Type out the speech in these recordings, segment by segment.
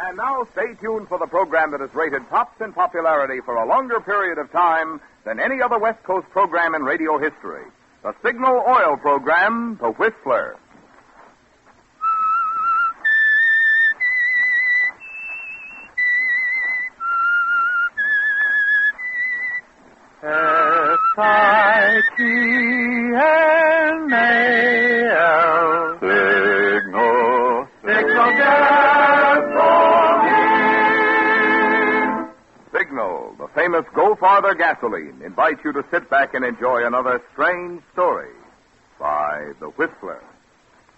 And now stay tuned for the program that has rated tops in popularity for a longer period of time than any other West Coast program in radio history. The Signal Oil program, The Whistler. S-I-G-N-A-L Signal, Signal gasoline. Signal, the famous Go Farther gasoline, invites you to sit back and enjoy another strange story by The Whistler.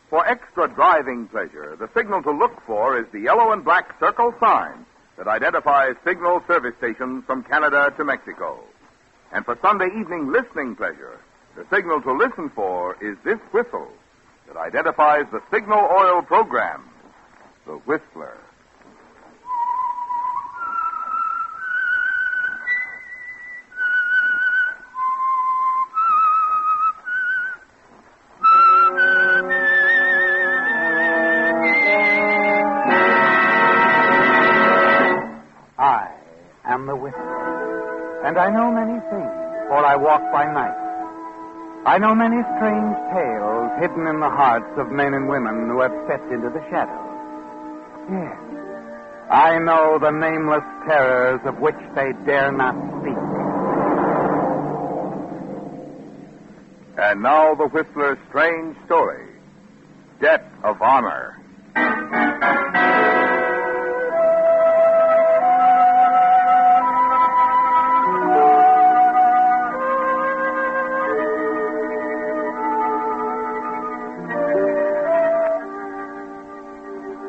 For extra driving pleasure, the signal to look for is the yellow and black circle sign that identifies Signal service stations from Canada to Mexico. And for Sunday evening listening pleasure, the signal to listen for is this whistle that identifies the Signal Oil program, The Whistler. I am the Whistler. And I know many things, for I walk by night. I know many strange tales hidden in the hearts of men and women who have stepped into the shadows. Yes, I know the nameless terrors of which they dare not speak. And now the Whistler's strange story, Debt of Honor.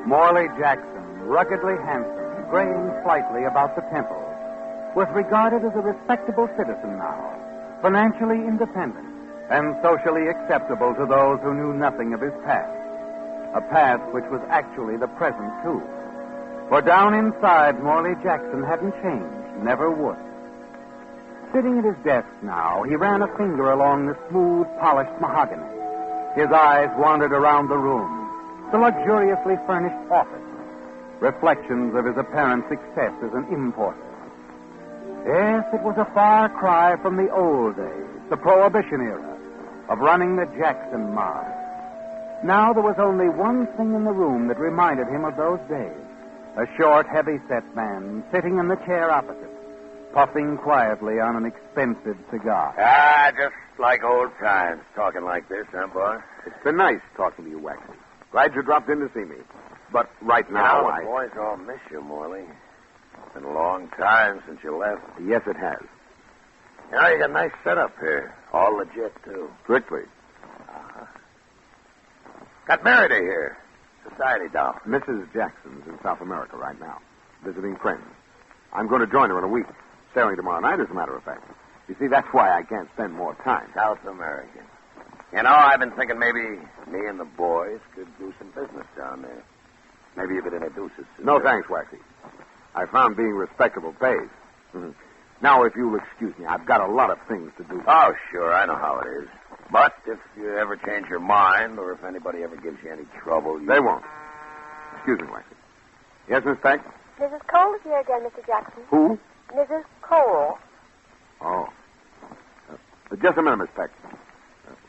Morley Jackson, ruggedly handsome, graying slightly about the temples, was regarded as a respectable citizen now, financially independent, and socially acceptable to those who knew nothing of his past. A past which was actually the present, too. For down inside, Morley Jackson hadn't changed, never would. Sitting at his desk now, he ran a finger along the smooth, polished mahogany. His eyes wandered around the room, the luxuriously furnished office, reflections of his apparent success as an importer. Yes, it was a far cry from the old days, the Prohibition era, of running the Jackson mob. Now there was only one thing in the room that reminded him of those days. A short, heavy-set man sitting in the chair opposite, puffing quietly on an expensive cigar. Just like old times, talking like this, huh, boss? It's been nice talking to you, Waxy. Glad you dropped in to see me. But right now, the boys all miss you, Morley. It's been a long time since you left. Yes, it has. You know, you got a nice setup here. All legit, too. Strictly. Got Merida here. Society doll. Mrs. Jackson's in South America right now, visiting friends. I'm going to join her in a week. Sailing tomorrow night, as a matter of fact. You see, that's why I can't spend more time. South American. You know, I've been thinking maybe me and the boys could do some business down there. Maybe you could introduce us to... No, thanks, Waxy. I found being respectable pays. Now, if you'll excuse me, I've got a lot of things to do. Oh, sure, I know how it is. But if you ever change your mind, or if anybody ever gives you any trouble... They won't. Excuse me, Waxy. Yes, Miss Peck? Mrs. Cole is here again, Mr. Jackson. Who? Mrs. Cole. Oh. Just a minute, Miss Peck.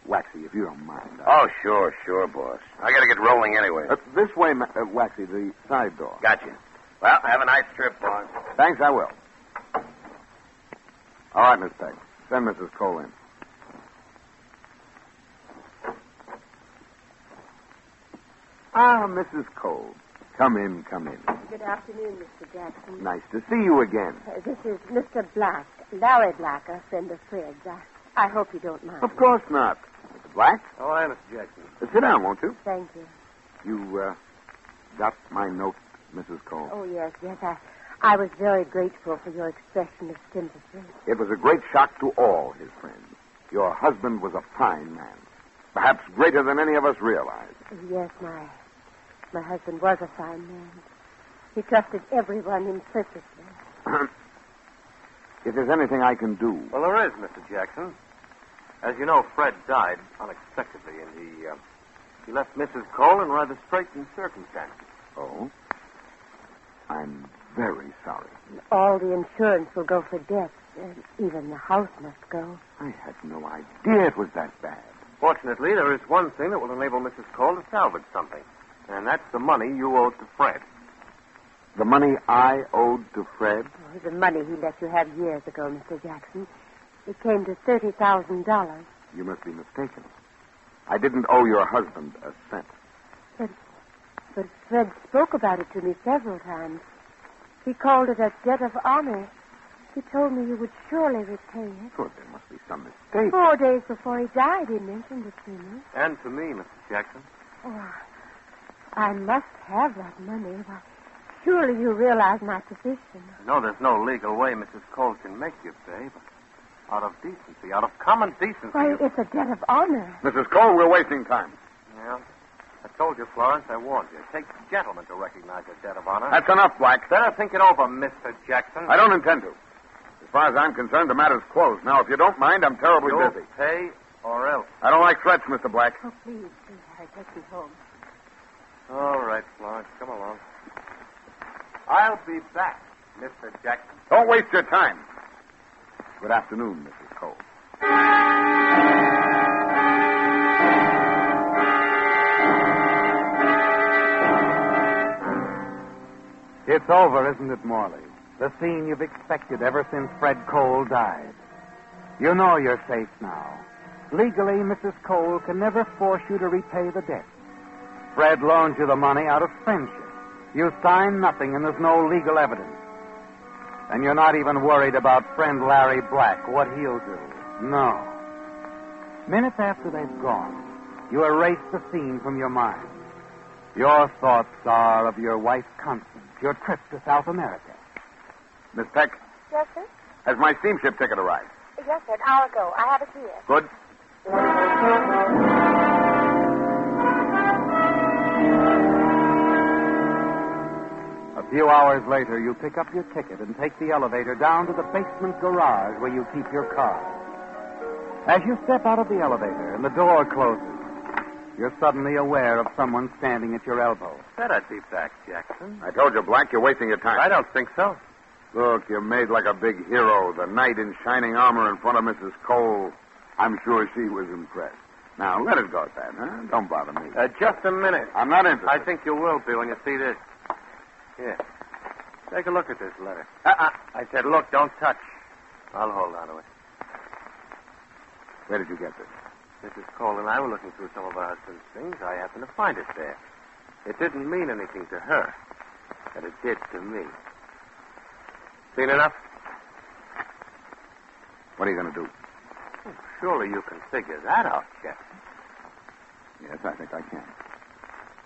Waxy, if you don't mind. Oh, sure, boss. I gotta get rolling anyway. This way, Waxy, the side door. Gotcha. Well, have a nice trip, boss. Thanks, I will. All right, Miss Peck. Send Mrs. Cole in. Ah, Mrs. Cole. Come in. Good afternoon, Mr. Jackson. Nice to see you again. This is Mr. Black, Larry Black, a friend of Fred's. I hope you don't mind. Of course not. Mr. Black? Oh, hi, Mr. Jackson. Sit down, won't you? Thank you. You, got my note, Mrs. Cole? Oh, yes. I was very grateful for your expression of sympathy. It was a great shock to all his friends. Your husband was a fine man. Perhaps greater than any of us realized. Yes, my husband was a fine man. He trusted everyone implicitly. If there's anything I can do... Well, there is, Mr. Jackson. As you know, Fred died unexpectedly, and he left Mrs. Cole in rather straitened circumstances. Oh? I'm very sorry. All the insurance will go for death. Even the house must go. I had no idea it was that bad. Fortunately, there is one thing that will enable Mrs. Cole to salvage something. And that's the money you owed to Fred. The money I owed to Fred? Oh, the money he let you have years ago, Mr. Jackson. It came to $30,000. You must be mistaken. I didn't owe your husband a cent. But Fred spoke about it to me several times. He called it a debt of honor. He told me you would surely repay it. Good, there must be some mistake. 4 days before he died, he mentioned it to me. And to me, Mrs. Jackson. Oh, I must have that money. Why, surely you realize my position. No, there's no legal way Mrs. Cole can make you pay, but out of decency, out of common decency. Why, it's a debt of honor. Mrs. Cole, we're wasting time. Yeah. I told you, Florence, I warned you. It takes gentlemen to recognize a debt of honor. That's enough, Black. Better think it over, Mr. Jackson. I don't intend to. As far as I'm concerned, the matter's closed. Now, if you don't mind, I'm terribly You'll busy. pay or else. I don't like threats, Mr. Black. Oh, please, Harry, take me home. All right, Florence, come along. I'll be back, Mr. Jackson. Don't waste your time. Good afternoon, Mrs. Cole. It's over, isn't it, Morley? The scene you've expected ever since Fred Cole died. You know you're safe now. Legally, Mrs. Cole can never force you to repay the debt. Fred loaned you the money out of friendship. You signed nothing, and there's no legal evidence. And you're not even worried about friend Larry Black, what he'll do. No. Minutes after they've gone, you erase the scene from your mind. Your thoughts are of your wife, Constance, your trip to South America. Miss Peck, Yes, sir? has my steamship ticket arrived? Yes, sir. An hour ago. I have it here. Good. A few hours later, you pick up your ticket and take the elevator down to the basement garage where you keep your car. As you step out of the elevator and the door closes, you're suddenly aware of someone standing at your elbow. Better be back, Jackson. I told you, Black, you're wasting your time. I don't think so. Look, you're made like a big hero. The knight in shining armor in front of Mrs. Cole. I'm sure she was impressed. Now, let it go at that, huh? Don't bother me. Just a minute. I'm not interested. I think you will be when you see this. Here. Take a look at this letter. I said, look, don't touch. I'll hold on to it. Where did you get this? Mrs. Cole and I were looking through some of her husband's things. I happened to find it there. It didn't mean anything to her, but it did to me. Seen enough? What are you going to do? Oh, surely you can figure that out, Jackson. Yes, I think I can.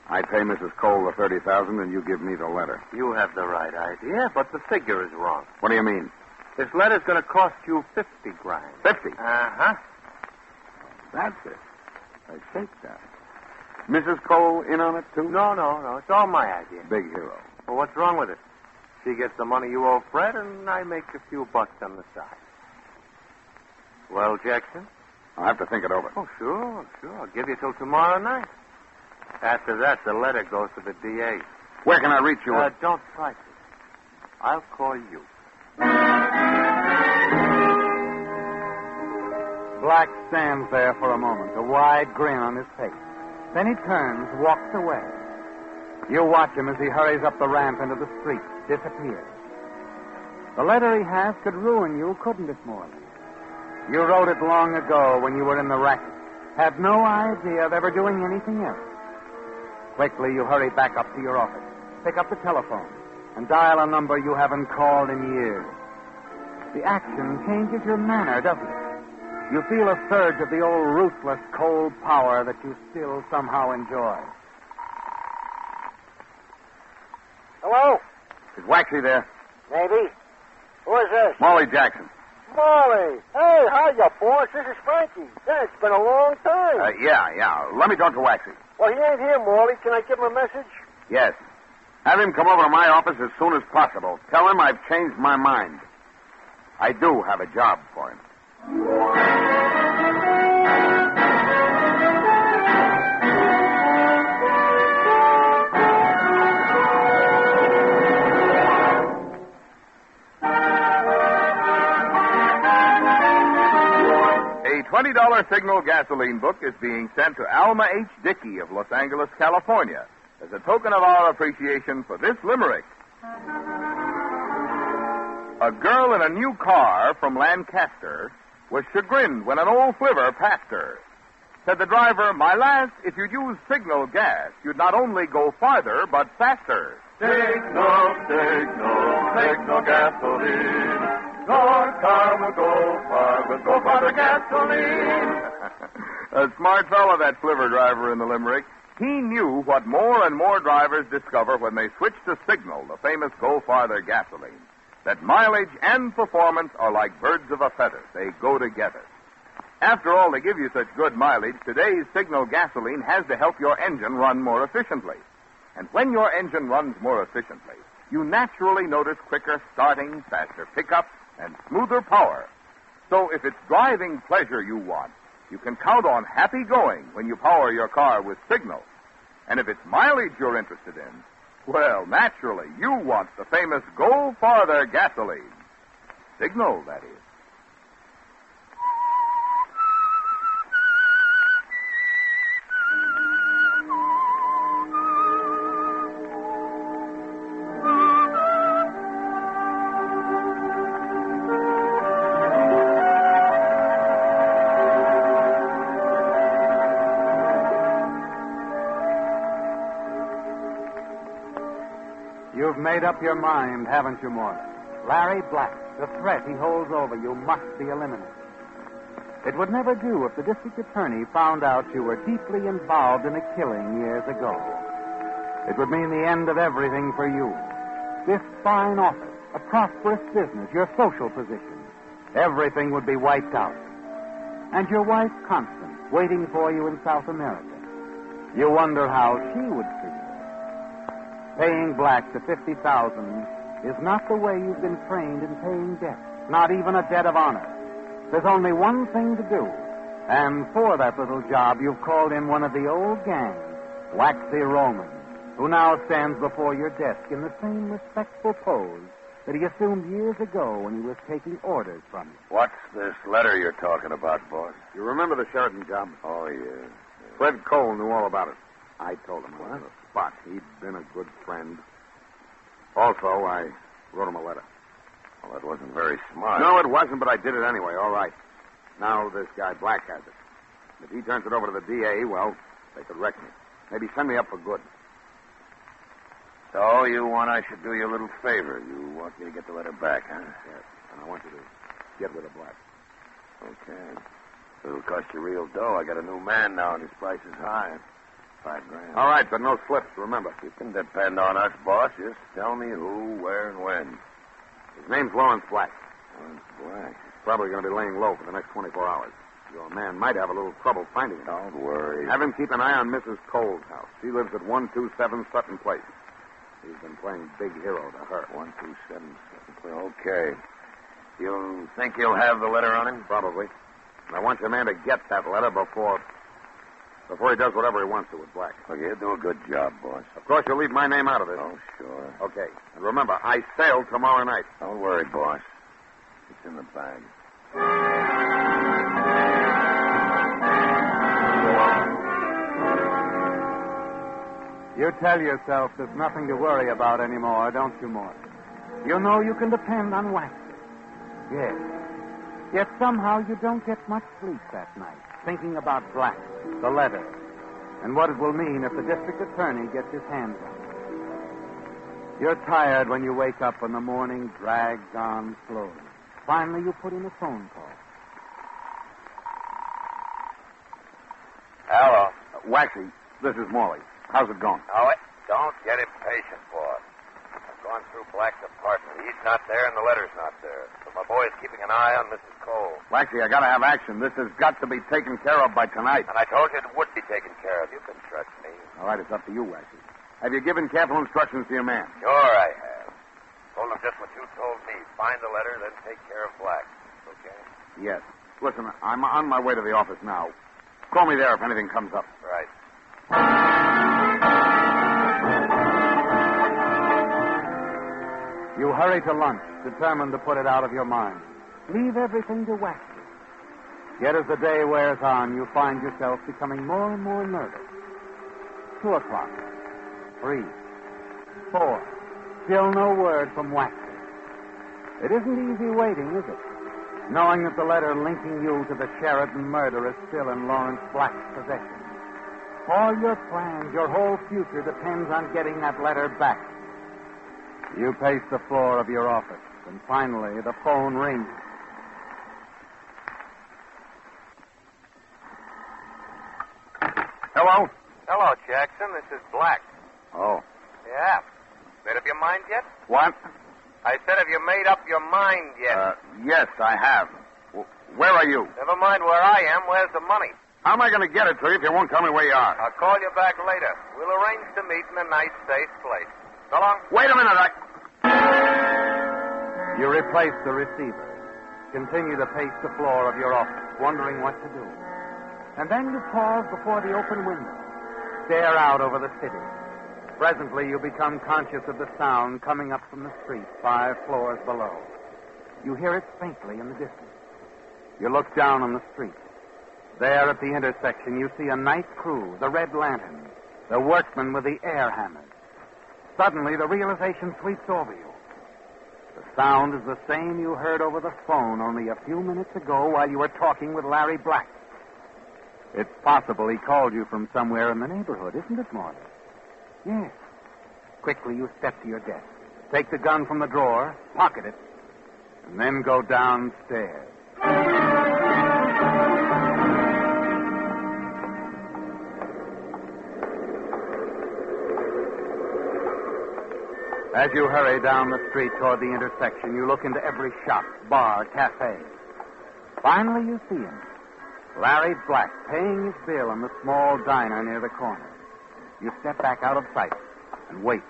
I pay Mrs. Cole the $30,000, and you give me the letter. You have the right idea, but the figure is wrong. What do you mean? This letter's going to cost you $50,000. 50? Uh-huh. That's it. I take that. Mrs. Cole in on it, too? No. It's all my idea. Big hero. Well, what's wrong with it? She gets the money you owe Fred, and I make a few bucks on the side. Well, Jackson? I'll have to think it over. Oh, sure. I'll give you till tomorrow night. After that, the letter goes to the DA. Where can I reach you? Don't try to. I'll call you. Black stands there for a moment, a wide grin on his face. Then he turns, walks away. You watch him as he hurries up the ramp into the street, disappears. The letter he has could ruin you, couldn't it, Morley? You wrote it long ago when you were in the racket. Had no idea of ever doing anything else. Quickly, you hurry back up to your office, pick up the telephone, and dial a number you haven't called in years. The action changes your manner, doesn't it? You feel a surge of the old ruthless, cold power that you still somehow enjoy. Hello? Is Waxy there? Maybe. Who is this? Molly Jackson. Molly. Hey, hiya, boss. This is Frankie. Yeah, it's been a long time. Yeah. Let me talk to Waxy. Well, he ain't here, Molly. Can I give him a message? Yes. Have him come over to my office as soon as possible. Tell him I've changed my mind. I do have a job for him. $3 Signal gasoline book is being sent to Alma H. Dickey of Los Angeles, California, as a token of our appreciation for this limerick. A girl in a new car from Lancaster was chagrined when an old flivver passed her. Said the driver, "My lass, if you'd use Signal gas, you'd not only go farther, but faster." Signal, Signal, Signal gasoline. Your car will go far with Go Farther gasoline. A smart fellow, that flivver driver in the limerick. He knew what more and more drivers discover when they switch to Signal, the famous Go Farther gasoline. That mileage and performance are like birds of a feather. They go together. After all, to give you such good mileage, today's Signal gasoline has to help your engine run more efficiently. And when your engine runs more efficiently, you naturally notice quicker starting, faster pickup, and smoother power. So if it's driving pleasure you want, you can count on happy going when you power your car with Signal. And if it's mileage you're interested in, well, naturally, you want the famous Go Farther gasoline. Signal, that is. You've made up your mind, haven't you, Morgan? Larry Black, the threat he holds over you must be eliminated. It would never do if the district attorney found out you were deeply involved in a killing years ago. It would mean the end of everything for you. This fine office, a prosperous business, your social position, everything would be wiped out. And your wife, Constance, waiting for you in South America. You wonder how she would feel. Paying Black the $50,000 is not the way you've been trained in paying debts, not even a debt of honor. There's only one thing to do, and for that little job, you've called in one of the old gang, Waxy Roman, who now stands before your desk in the same respectful pose that he assumed years ago when he was taking orders from you. What's this letter you're talking about, boss? You remember the Sheridan job? Oh, yeah. Fred Cole knew all about it. I told him on the spot. He'd been a good friend. Also, I wrote him a letter. Well, that wasn't very smart. No, it wasn't, but I did it anyway. All right. Now this guy Black has it. If he turns it over to the DA, well, they could wreck me. Maybe send me up for good. So you want I should do you a little favor. You want me to get the letter back, huh? Yes, and I want you to get rid of Black. Okay. It'll cost you real dough. I got a new man now, and his price is high. $5,000. All right, but no slips, remember. You can depend on us, boss. Just tell me who, where, and when. His name's Lawrence Black. Lawrence Black. He's probably going to be laying low for the next 24 hours. Your man might have a little trouble finding him. Don't worry. Have him keep an eye on Mrs. Cole's house. She lives at 127 Sutton Place. He's been playing big hero to her. 127 Sutton Place. Okay. You think you'll have the letter on him? Probably. And I want your man to get that letter before he does whatever he wants to with Black. Well, you do a good job, boss. Of course, you'll leave my name out of it. Oh, sure. Okay. And remember, I sail tomorrow night. Don't worry, boss. It's in the bag. You tell yourself there's nothing to worry about anymore, don't you, Morgan? You know you can depend on Waxy. Yes. Yet somehow you don't get much sleep that night, thinking about Black, the letter, and what it will mean if the district attorney gets his hands on it. You're tired when you wake up and the morning drags on slowly. Finally, you put in a phone call. Hello. Waxy, this is Morley. How's it going? Oh, don't get impatient, boss. I've gone through Black's apartment. He's not there, and the letter's not there. But my boy is keeping an eye on Mrs. Cole. Waxy, I gotta have action. This has got to be taken care of by tonight. And I told you it would be taken care of. You can trust me. All right, it's up to you, Waxy. Have you given careful instructions to your man? Sure I have. Told him just what you told me. Find the letter, then take care of Black. Okay? Yes. Listen, I'm on my way to the office now. Call me there if anything comes up. Right. You hurry to lunch, determined to put it out of your mind. Leave everything to Waxy. Yet as the day wears on, you find yourself becoming more and more nervous. 2 o'clock. 3. 4. Still no word from Waxy. It isn't easy waiting, is it? Knowing that the letter linking you to the Sheridan murder is still in Lawrence Black's possession. All your plans, your whole future depends on getting that letter back. You pace the floor of your office, and finally the phone rings. Hello? Hello, Jackson. This is Black. Oh. Yeah. Made up your mind yet? What? I said, have you made up your mind yet? Yes, I have. Where are you? Never mind where I am. Where's the money? How am I going to get it to you if you won't tell me where you are? I'll call you back later. We'll arrange to meet in a nice, safe place. So long. Wait a minute. You replace the receiver. Continue to pace the floor of your office, wondering what to do. And then you pause before the open window. Stare out over the city. Presently, you become conscious of the sound coming up from the street 5 floors below. You hear it faintly in the distance. You look down on the street. There at the intersection, you see a night crew, the Red Lantern, the workmen with the air hammers. Suddenly, the realization sweeps over you. The sound is the same you heard over the phone only a few minutes ago while you were talking with Larry Black. It's possible he called you from somewhere in the neighborhood, isn't it, Morley? Yes. Quickly, you step to your desk. Take the gun from the drawer, pocket it, and then go downstairs. As you hurry down the street toward the intersection, you look into every shop, bar, cafe. Finally, you see him. Larry Black, paying his bill in the small diner near the corner. You step back out of sight and wait.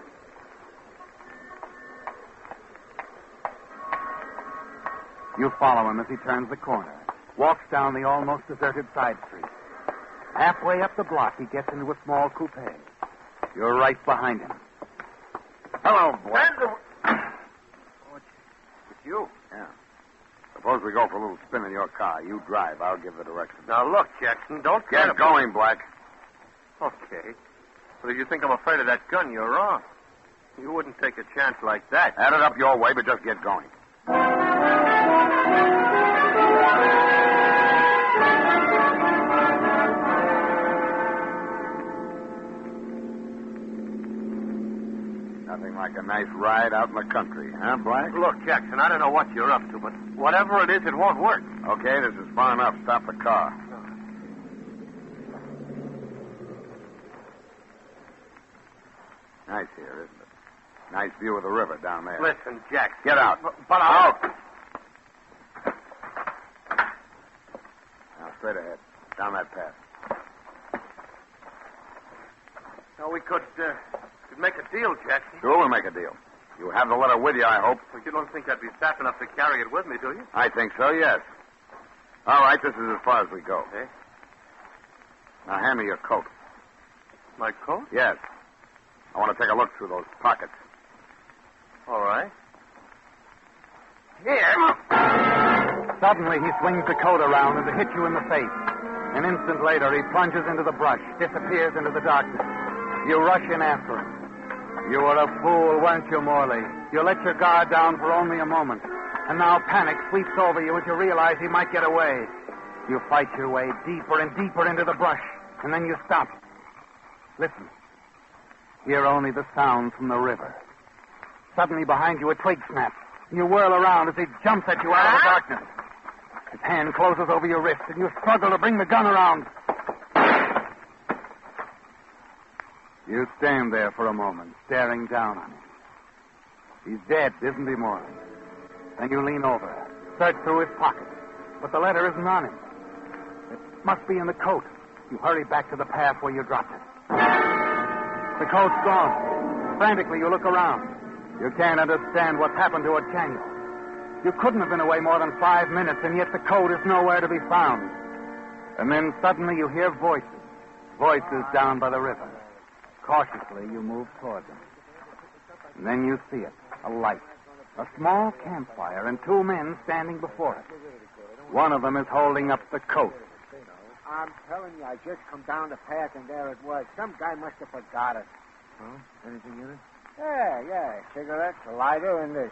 You follow him as he turns the corner, walks down the almost deserted side street. Halfway up the block, he gets into a small coupe. You're right behind him. Hello, Black. It's you. Yeah. Suppose we go for a little spin in your car. You drive. I'll give the directions. Now, look, Jackson, don't Get going, Black. Okay. But if you think I'm afraid of that gun, you're wrong. You wouldn't take a chance like that. Add it up your way, but just get going. Nothing like a nice ride out in the country, huh, Black? Look, Jackson, I don't know what you're up to, but whatever it is, it won't work. Okay, this is far enough. Stop the car. Nice here, isn't it? Nice view of the river down there. Listen, Jackson. Get out. But I'll... Out. Now, straight ahead. Down that path. Now, we could make a deal, Jackson. Sure, we'll make a deal. You have the letter with you, I hope. Well, you don't think I'd be fast enough to carry it with me, do you? I think so, yes. All right, this is as far as we go. Okay. Now, hand me your coat. My coat? Yes. I want to take a look through those pockets. All right. Here. Suddenly, he swings the coat around and to hit you in the face. An instant later, he plunges into the brush, disappears into the darkness. You rush in after him. You were a fool, weren't you, Morley? You let your guard down for only a moment. And now panic sweeps over you as you realize he might get away. You fight your way deeper and deeper into the brush, and then you stop. Listen. Hear only the sound from the river. Suddenly behind you, a twig snaps. You whirl around as he jumps at you out of the darkness. His hand closes over your wrist, and you struggle to bring the gun around. You stand there for a moment, staring down on him. He's dead, isn't he, Morley? Then you lean over, search through his pockets, but the letter isn't on him. It must be in the coat. You hurry back to the path where you dropped it. The coat's gone. Frantically, you look around. You can't understand what's happened to it, can you? You couldn't have been away more than 5 minutes, and yet the coat is nowhere to be found. And then suddenly you hear voices. Voices down by the river. Cautiously, you move toward them. And then you see it. A light. A small campfire and 2 men standing before it. One of them is holding up the coat. I'm telling you, I just come down the path and there it was. Some guy must have forgot it. Huh? Anything in it? Yeah. Cigarettes, a lighter, and this.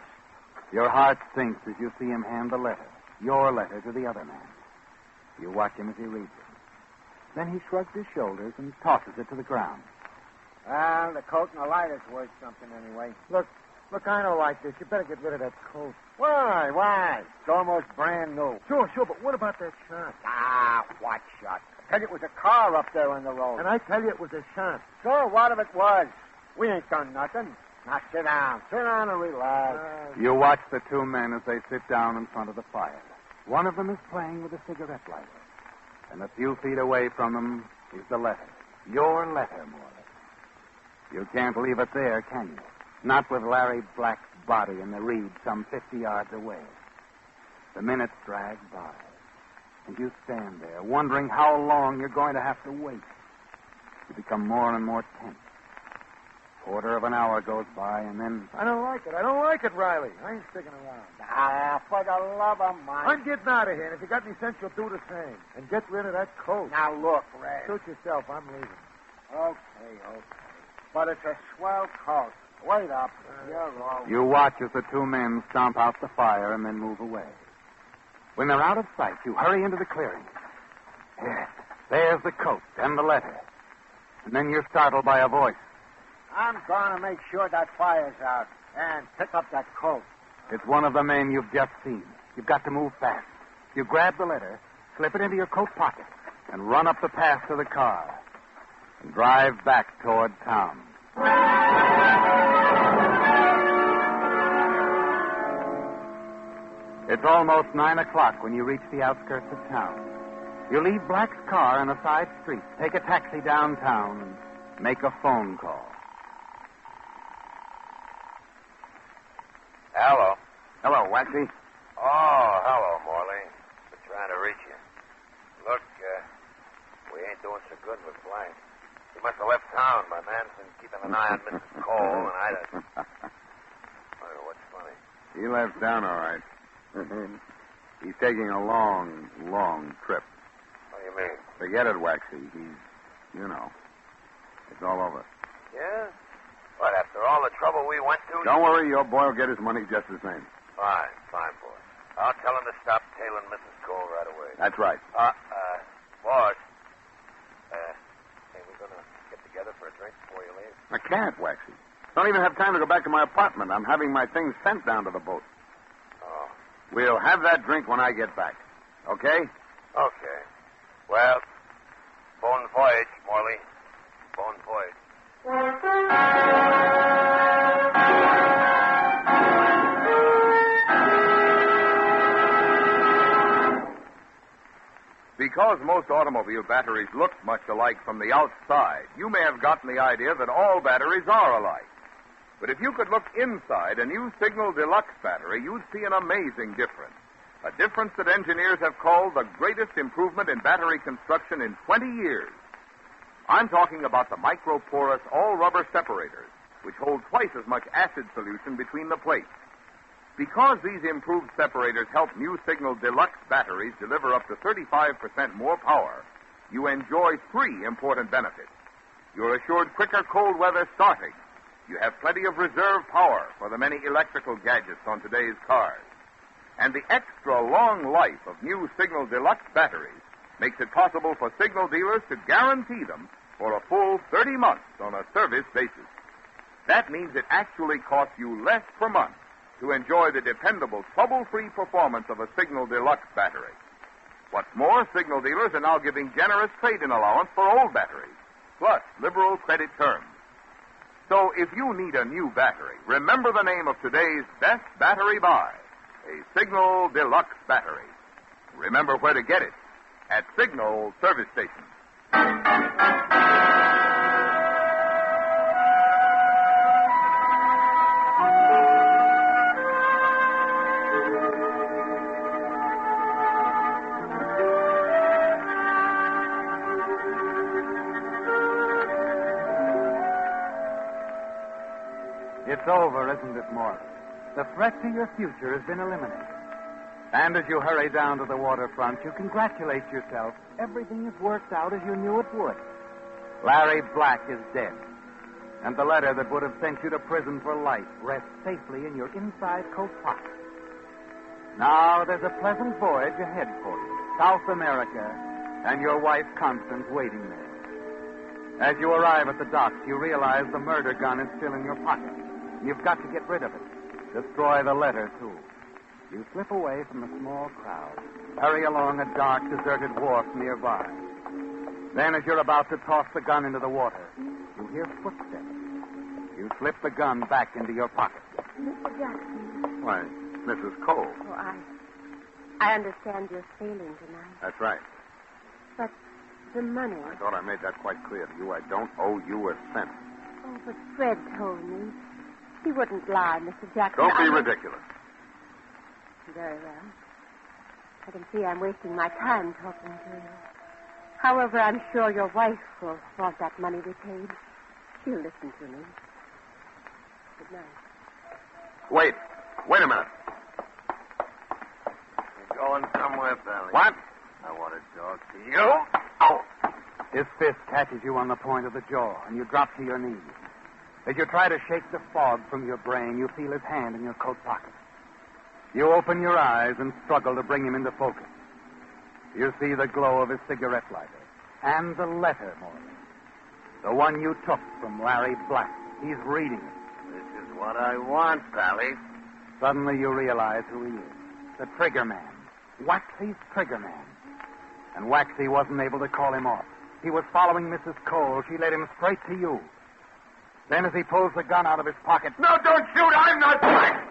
Your heart sinks as you see him hand the letter, your letter, to the other man. You watch him as he reads it. Then he shrugs his shoulders and tosses it to the ground. Well, the coat and the lighter's worth something anyway. Look, I don't like this. You better get rid of that coat. Why? It's almost brand new. Sure, but what about that shot? What shot? I tell you, it was a car up there on the road. And I tell you it was a shot. Sure, what if it was? We ain't done nothing. Now, sit down and relax. You watch the two men as they sit down in front of the fire. One of them is playing with a cigarette lighter. And a few feet away from them is the letter. Your letter, Morley. You can't leave it there, can you? Not with Larry Black's body in the reed some 50 yards away. The minutes drag by. And you stand there, wondering how long you're going to have to wait. You become more and more tense. Quarter of an hour goes by, and then... I don't like it, Riley. I ain't sticking around. For the love of mine. I'm getting out of here, and if you got any sense, you'll do the same. And get rid of that coat. Now, look, Red. Suit yourself. I'm leaving. Okay. But it's a swell coat. Wait up. You're all... You watch as the two men stomp out the fire and then move away. When they're out of sight, you hurry into the clearing. There's the coat and the letter. And then you're startled by a voice. I'm going to make sure that fire's out and pick up that coat. It's one of the men you've just seen. You've got to move fast. You grab the letter, slip it into your coat pocket, and run up the path to the car. And drive back toward town. It's almost 9 o'clock when you reach the outskirts of town. You leave Black's car on a side street, take a taxi downtown, and make a phone call. Hello. Hello, Waxy. Oh, hello, Morley. Been trying to reach you. Look, we ain't doing so good with Blank. He must have left town. My man's been keeping an eye on Mrs. Cole, and I don't... What's funny? He left town, all right. He's taking a long, long trip. What do you mean? Forget it, Waxy. It's all over. Yeah? What, after all the trouble we went to... Don't worry, your boy will get his money just the same. Fine, boss. I'll tell him to stop tailing Mrs. Cole right away. That's right. Boss. Hey, we're going to get together for a drink before you leave? I can't, Waxy. Don't even have time to go back to my apartment. I'm having my things sent down to the boat. Oh. We'll have that drink when I get back. Okay? Okay. Well, bon voyage, Morley. Bon voyage. Because most automobile batteries look much alike from the outside, you may have gotten the idea that all batteries are alike. But if you could look inside a new Signal Deluxe battery, you'd see an amazing difference. A difference that engineers have called the greatest improvement in battery construction in 20 years. I'm talking about the microporous all-rubber separators, which hold twice as much acid solution between the plates. Because these improved separators help new Signal Deluxe batteries deliver up to 35% more power, you enjoy 3 important benefits. You're assured quicker cold weather starting. You have plenty of reserve power for the many electrical gadgets on today's cars. And the extra long life of new Signal Deluxe batteries makes it possible for Signal dealers to guarantee them for a full 30 months on a service basis. That means it actually costs you less per month to enjoy the dependable, trouble-free performance of a Signal Deluxe battery. What's more, Signal dealers are now giving generous trade-in allowance for old batteries, plus liberal credit terms. So if you need a new battery, remember the name of today's best battery buy, a Signal Deluxe battery. Remember where to get it, at Signal service stations. It's over, isn't it, Morley? The threat to your future has been eliminated. And as you hurry down to the waterfront, you congratulate yourself. Everything has worked out as you knew it would. Larry Black is dead. And the letter that would have sent you to prison for life rests safely in your inside coat pocket. Now there's a pleasant voyage ahead for you. South America, and your wife Constance waiting there. As you arrive at the docks, you realize the murder gun is still in your pocket. You've got to get rid of it. Destroy the letter, too. You slip away from the small crowd, hurry along a dark, deserted wharf nearby. Then, as you're about to toss the gun into the water, you hear footsteps. You slip the gun back into your pocket. Mr. Jackson. Why, Mrs. Cole. Oh, I understand you're sailing tonight. That's right. But the money. I thought I made that quite clear to you. I don't owe you a cent. Oh, but Fred told me. He wouldn't lie, Mr. Jackson. Don't be ridiculous. Very well. I can see I'm wasting my time talking to you. However, I'm sure your wife will want that money repaid. She'll listen to me. Good night. Wait a minute. You're going somewhere, Valley. What? I want to talk to you. Oh! His fist catches you on the point of the jaw, and you drop to your knees. As you try to shake the fog from your brain, you feel his hand in your coat pocket. You open your eyes and struggle to bring him into focus. You see the glow of his cigarette lighter and the letter, Morley. The one you took from Larry Black. He's reading it. This is what I want, Valley. Suddenly you realize who he is. The trigger man. Waxy's trigger man. And Waxy wasn't able to call him off. He was following Mrs. Cole. She led him straight to you. Then as he pulls the gun out of his pocket... No, don't shoot! I'm not Black!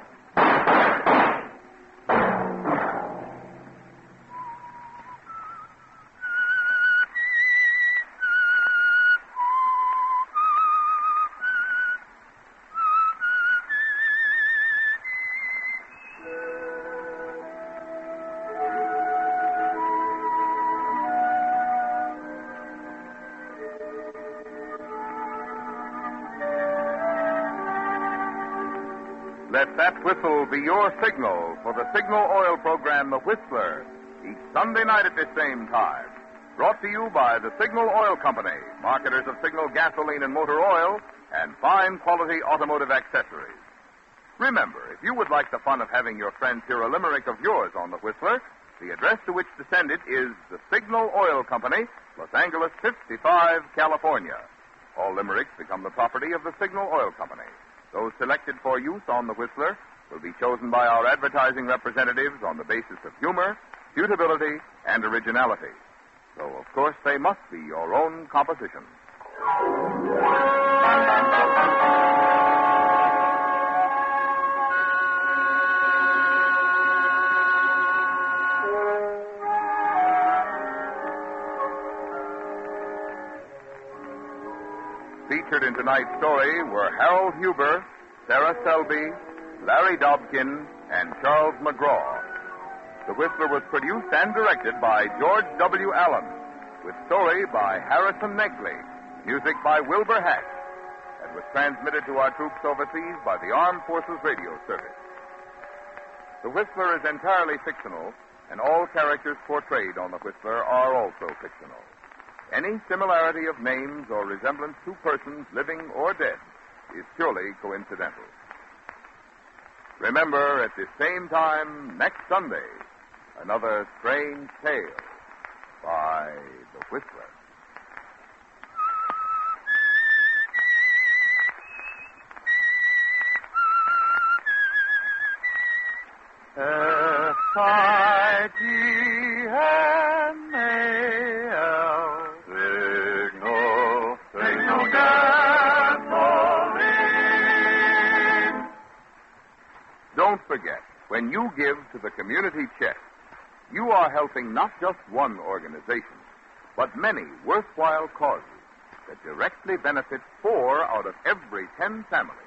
Let that whistle be your signal for the Signal Oil program, The Whistler, each Sunday night at this same time. Brought to you by the Signal Oil Company, marketers of Signal gasoline and motor oil, and fine quality automotive accessories. Remember, if you would like the fun of having your friends hear a limerick of yours on The Whistler, the address to which to send it is the Signal Oil Company, Los Angeles 55, California. All limericks become the property of the Signal Oil Company. Those selected for use on The Whistler will be chosen by our advertising representatives on the basis of humor, suitability, and originality. So, of course, they must be your own composition. Featured in tonight's story were Harold Huber, Sarah Selby, Larry Dobkin, and Charles McGraw. The Whistler was produced and directed by George W. Allen, with story by Harrison Negley, music by Wilbur Hatch, and was transmitted to our troops overseas by the Armed Forces Radio Service. The Whistler is entirely fictional, and all characters portrayed on The Whistler are also fictional. Any similarity of names or resemblance to persons living or dead is purely coincidental. Remember, at this same time next Sunday, another strange tale by The Whistler. Signal, signal gasoline. Don't forget, when you give to the community chest, you are helping not just one organization, but many worthwhile causes that directly benefit 4 out of every 10 families.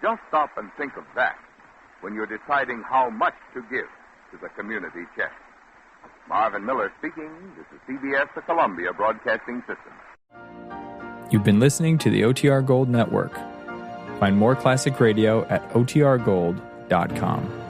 Just stop and think of that when you're deciding how much to give to the community chest. Marvin Miller speaking. This is CBS, the Columbia Broadcasting System. You've been listening to the OTR Gold Network. Find more classic radio at otrgold.com.